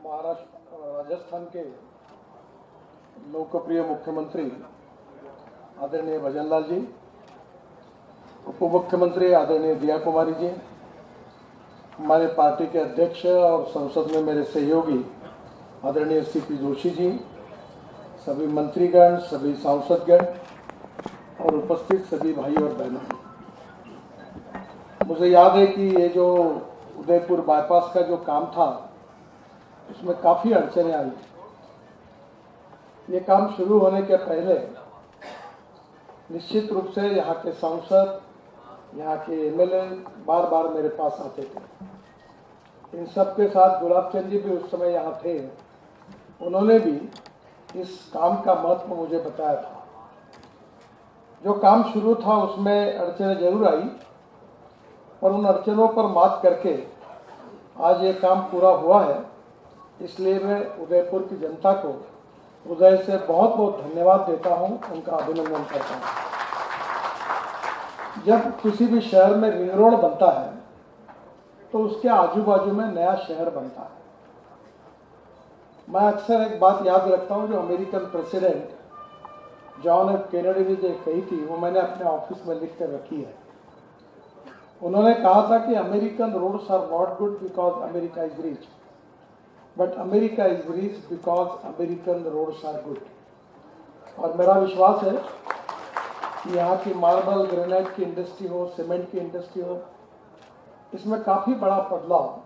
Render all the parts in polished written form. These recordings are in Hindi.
राजस्थान के लोकप्रिय मुख्यमंत्री आदरणीय भजनलाल जी, उप मुख्यमंत्री आदरणीय दिया कुमारी जी, हमारे पार्टी के अध्यक्ष और संसद में मेरे सहयोगी आदरणीय सीपी जोशी जी, सभी मंत्रीगण, सभी सांसदगण और उपस्थित सभी भाई और बहनों, मुझे याद है कि ये जो उदयपुर बाईपास का जो काम था उसमें काफ़ी अड़चनें आई। ये काम शुरू होने के पहले निश्चित रूप से यहाँ के सांसद, यहाँ के एमएलए बार बार मेरे पास आते थे। इन सब के साथ गुलाब चंद जी भी उस समय यहाँ थे। उन्होंने भी इस काम का महत्व मुझे बताया था। जो काम शुरू था उसमें अड़चनें जरूर आई, पर उन अड़चनों पर मात करके आज ये काम पूरा हुआ है। इसलिए मैं उदयपुर की जनता को हृदय से बहुत बहुत धन्यवाद देता हूं, उनका अभिनंदन करता हूं। जब किसी भी शहर में रिंग रोड बनता है तो उसके आजू बाजू में नया शहर बनता है। मैं अक्सर एक बात याद रखता हूं जो American president John F Kennedy ने जो कही थी, वो मैंने अपने ऑफिस में लिख कर रखी है। उन्होंने कहा था कि American roads are not good because America is rich, but America is rich because American roads are good. और मेरा विश्वास है कि यहाँ की मार्बल ग्रेनाइट की इंडस्ट्री हो, सीमेंट की इंडस्ट्री हो, इसमें काफ़ी बड़ा बदलाव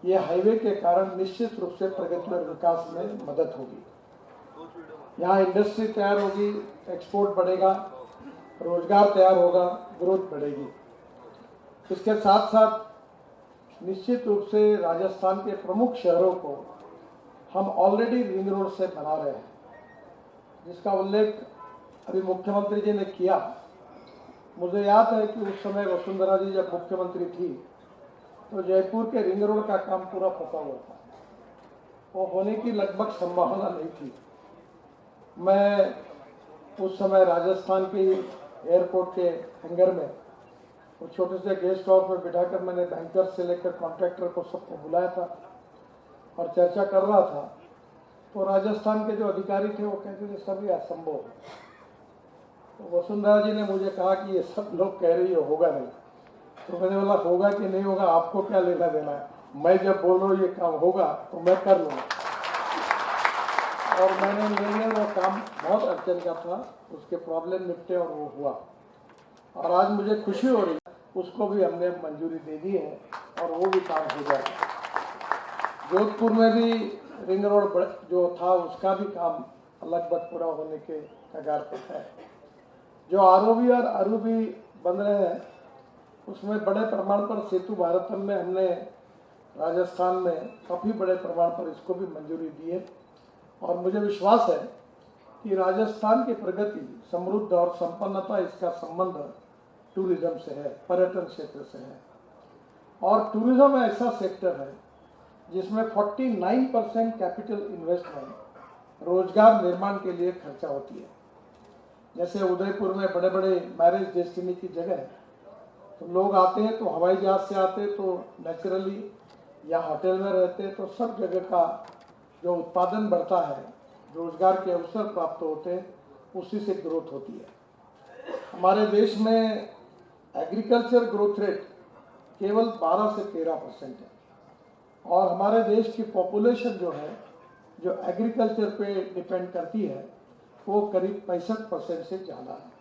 ये हाईवे के कारण निश्चित रूप से प्रगति और विकास में मदद होगी। यहाँ इंडस्ट्री तैयार होगी, एक्सपोर्ट बढ़ेगा, रोजगार तैयार होगा, ग्रोथ बढ़ेगी। इसके साथ साथ निश्चित रूप से राजस्थान के प्रमुख शहरों को हम ऑलरेडी रिंग रोड से बना रहे हैं, जिसका उल्लेख अभी मुख्यमंत्री जी ने किया। मुझे याद है कि उस समय वसुंधरा जी जब मुख्यमंत्री थी तो जयपुर के रिंग रोड का काम पूरा फंसा हुआ था, वो होने की लगभग संभावना नहीं थी। मैं उस समय राजस्थान के एयरपोर्ट के हैंगर में वो छोटे से गेस्ट हाउस में बिठाकर मैंने बैंकर से लेकर कॉन्ट्रैक्टर को सबको बुलाया था और चर्चा कर रहा था। तो राजस्थान के जो अधिकारी थे वो कहते थे सब ये असंभव है। तो वसुंधरा जी ने मुझे कहा कि ये सब लोग कह रही है होगा नहीं। तो मैंने बोला होगा कि नहीं होगा आपको क्या लेना देना है, मैं जब बोल रहा हूँ ये काम होगा तो मैं कर लूँगा। और मैंने निर्णय, वो काम बहुत अड़चन का था, उसके प्रॉब्लम निपटे और वो हुआ। और आज मुझे खुशी हो रही है, उसको भी हमने मंजूरी दे दी है और वो भी काम हो जाएगा। जोधपुर में भी रिंग रोड जो था उसका भी काम लगभग पूरा होने के कगार पर है। जो आरओबी और आरओबी बन रहे हैं उसमें बड़े प्रमाण पर सेतु भारतम में हमने राजस्थान में काफ़ी बड़े प्रमाण पर इसको भी मंजूरी दी है। और मुझे विश्वास है कि राजस्थान की प्रगति, समृद्ध और संपन्नता, इसका संबंध टूरिज्म से है, पर्यटन क्षेत्र से है। और टूरिज्म ऐसा सेक्टर है जिसमें 49% कैपिटल इन्वेस्टमेंट रोजगार निर्माण के लिए खर्चा होती है। जैसे उदयपुर में बड़े बड़े मैरिज डेस्टिनी की जगह है, तो लोग आते हैं तो हवाई जहाज से आते हैं तो नेचुरली या होटल में रहते हैं, तो सब जगह का जो उत्पादन बढ़ता है, रोजगार के अवसर प्राप्त होते हैं, उसी से ग्रोथ होती है। हमारे देश में एग्रीकल्चर ग्रोथ रेट केवल 12 से 13% है और हमारे देश की पॉपुलेशन जो है, जो एग्रीकल्चर पे डिपेंड करती है, वो करीब 65% से ज़्यादा है।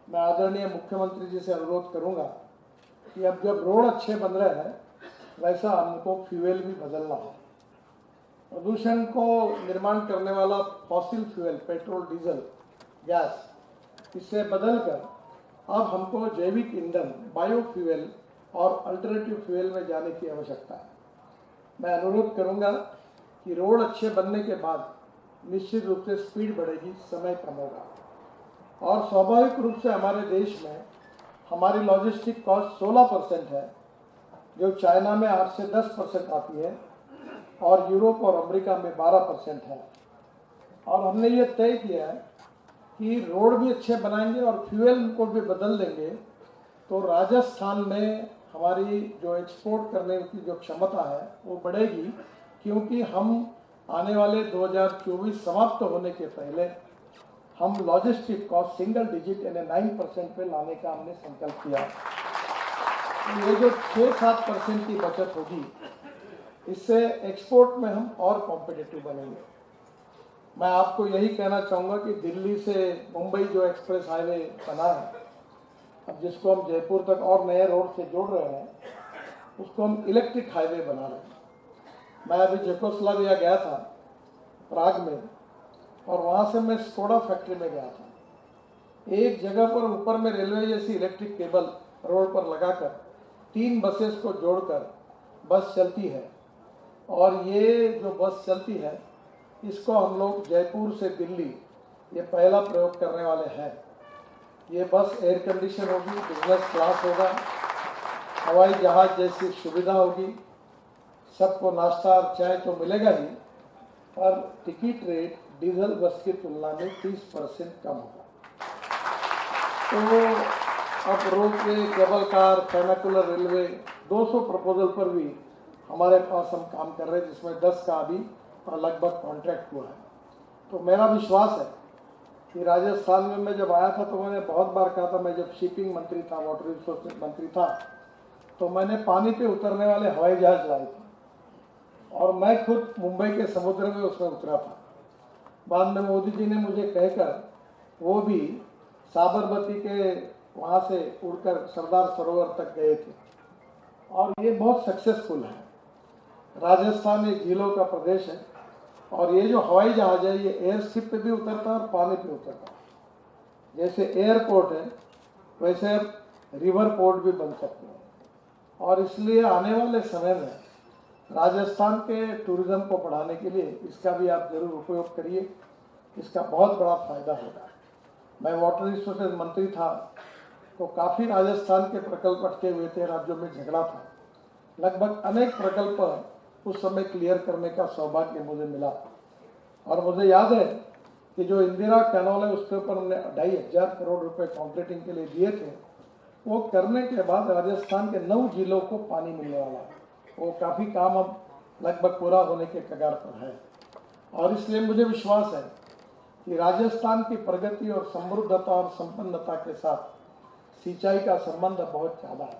मैं आदरणीय मुख्यमंत्री जी से अनुरोध करूंगा कि अब जब रोड अच्छे बन रहे हैं वैसा हमको फ्यूल भी बदलना है। प्रदूषण को निर्माण करने वाला fossil fuel, petrol, diesel, gas, इससे बदलकर अब हमको जैविक ईंधन, बायोफ्यूल और अल्टरनेटिव फ्यूल में जाने की आवश्यकता है। मैं अनुरोध करूंगा कि रोड अच्छे बनने के बाद निश्चित रूप से स्पीड बढ़ेगी, समय कम होगा। और स्वाभाविक रूप से हमारे देश में हमारी लॉजिस्टिक कॉस्ट 16% है, जो चाइना में 8 से 10% आती है और यूरोप और अमेरिका में 12% है। और हमने ये तय किया है कि रोड भी अच्छे बनाएंगे और फ्यूल को भी बदल देंगे, तो राजस्थान में हमारी जो एक्सपोर्ट करने की जो क्षमता है वो बढ़ेगी, क्योंकि हम आने वाले 2024 समाप्त होने के पहले हम लॉजिस्टिक कॉस्ट सिंगल डिजिट यानी 9% पे लाने का हमने संकल्प किया। ये जो 6-7% की बचत होगी, इससे एक्सपोर्ट में हम और कॉम्पिटिटिव बनेंगे। मैं आपको यही कहना चाहूँगा कि दिल्ली से मुंबई जो एक्सप्रेस हाईवे बना है, अब जिसको हम जयपुर तक और नए रोड से जोड़ रहे हैं, उसको हम इलेक्ट्रिक हाईवे बना रहे हैं। मैं अभी चेकोस्लोवाकिया गया था, प्राग में, और वहाँ से मैं स्कोडा फैक्ट्री में गया था। एक जगह पर ऊपर में रेलवे जैसी इलेक्ट्रिक केबल रोड पर लगाकर 3 बसेस को जोड़कर बस चलती है, और ये जो बस चलती है इसको हम लोग जयपुर से दिल्ली ये पहला प्रयोग करने वाले हैं। ये बस एयर कंडीशन होगी, बिजनेस क्लास होगा, हवाई जहाज जैसी सुविधा होगी, सबको नाश्ता और चाय तो मिलेगा ही, पर टिकट रेट डीजल बस की तुलना में 30% कम होगा। तो अब ropeway, cable car, funicular railway 200 proposal पर भी हमारे पास हम काम कर रहे हैं, जिसमें 10 का अभी लगभग कॉन्ट्रैक्ट हुआ है। तो मेरा विश्वास है कि राजस्थान में मैं जब आया था तो मैंने बहुत बार कहा था, मैं जब शिपिंग मंत्री था, वाटर रिसोर्स मंत्री था, तो मैंने पानी पे उतरने वाले हवाई जहाज लाए थे, और मैं खुद मुंबई के समुद्र में उसमें उतरा था। बाद में मोदी जी ने मुझे कहकर वो भी साबरमती के वहाँ से उड़कर सरदार सरोवर तक गए थे, और ये बहुत सक्सेसफुल है। राजस्थान एक झीलों का प्रदेश है, और ये जो हवाई जहाज है ये एयर स्ट्रिप पे भी उतरता है और पानी पे उतरता है। जैसे एयरपोर्ट है वैसे रिवर पोर्ट भी बन सकते हैं, और इसलिए आने वाले समय में राजस्थान के टूरिज्म को बढ़ाने के लिए इसका भी आप जरूर उपयोग करिए, इसका बहुत बड़ा फायदा होगा। मैं वाटर रिसोर्सेज मंत्री था तो काफ़ी राजस्थान के प्रकल्प अटके हुए थे, राज्यों में झगड़ा था, लगभग अनेक प्रकल्प उस समय क्लियर करने का सौभाग्य मुझे मिला। और मुझे याद है कि जो इंदिरा कैनाल है उसके ऊपर हमने 2,500 करोड़ रुपए कॉन्क्रीटिंग के लिए दिए थे, वो करने के बाद राजस्थान के 9 जिलों को पानी मिलने वाला है। वो काफ़ी काम अब लगभग पूरा होने के कगार पर है, और इसलिए मुझे विश्वास है कि राजस्थान की प्रगति और समृद्धता और संपन्नता के साथ सिंचाई का संबंध बहुत ज़्यादा है।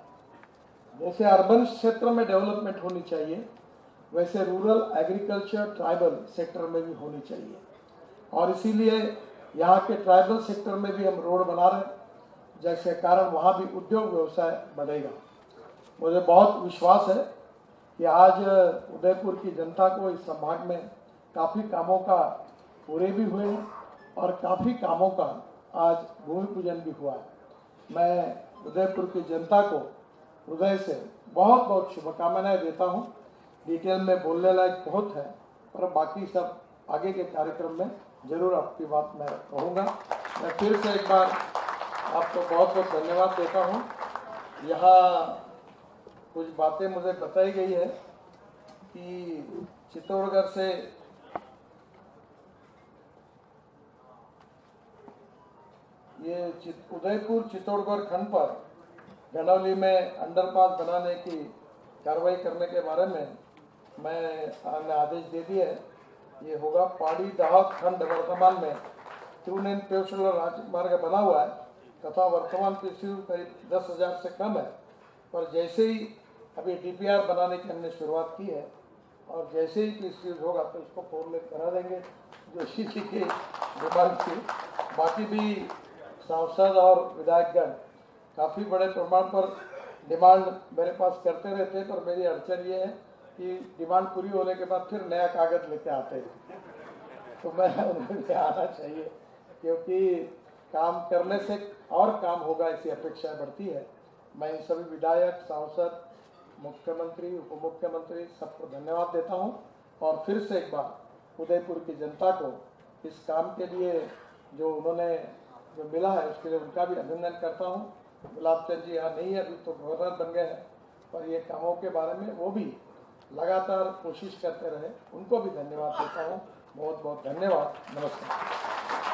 जैसे अर्बन क्षेत्र में डेवलपमेंट होनी चाहिए, वैसे रूरल, एग्रीकल्चर, ट्राइबल सेक्टर में भी होनी चाहिए, और इसीलिए यहाँ के ट्राइबल सेक्टर में भी हम रोड बना रहे हैं, जैसे कारण वहाँ भी उद्योग व्यवसाय बढ़ेगा। मुझे बहुत विश्वास है कि आज उदयपुर की जनता को इस संभाग में काफ़ी कामों का पूरे भी हुए हैं, और काफ़ी कामों का आज भूमि पूजन भी हुआ है। मैं उदयपुर की जनता को हृदय से बहुत बहुत शुभकामनाएं देता हूं। डिटेल में बोलने लायक बहुत है, पर बाकी सब आगे के कार्यक्रम में जरूर आपकी बात मैं कहूँगा। मैं फिर से एक बार आपको बहुत बहुत धन्यवाद देता हूँ। यहाँ कुछ बातें मुझे बताई गई है कि चित्तौड़गढ़ से ये उदयपुर चित्तौड़गढ़ खंड पर गनौली में अंडरपास बनाने की कार्रवाई करने के बारे में मैंने आदेश दे दिए है। ये होगा पहाड़ी दाहक खंड वर्तमान में 2 लेन पेवशुलर राजमार्ग बना हुआ है, तथा वर्तमान पीसीयू करीब 10,000 से कम है। पर जैसे ही अभी डीपीआर बनाने की हमने शुरुआत की है, और जैसे ही पीसीयू होगा तो इसको 4 लेन करा देंगे, जोशी जी की डिमांड थी। बाकी भी सांसद और विधायकगण काफ़ी बड़े प्रमाण पर डिमांड मेरे पास करते रहते हैं, पर मेरी अड़चन ये है कि डिमांड पूरी होने के बाद फिर नया कागज लेके आते हैं, तो मैं उन्हें आना चाहिए, क्योंकि काम करने से और काम होगा ऐसी अपेक्षा बढ़ती है। मैं इन सभी विधायक, सांसद, मुख्यमंत्री, उप मुख्यमंत्री सबको धन्यवाद देता हूं, और फिर से एक बार उदयपुर की जनता को इस काम के लिए जो उन्होंने जो मिला है उसके लिए उनका भी अभिनंदन करता हूं। गुलाब चंद जी यहाँ नहीं है, अभी तो गवर्नर बन गए हैं, पर ये कामों के बारे में वो भी लगातार कोशिश करते रहे, उनको भी धन्यवाद देता हूँ। बहुत बहुत धन्यवाद। नमस्कार।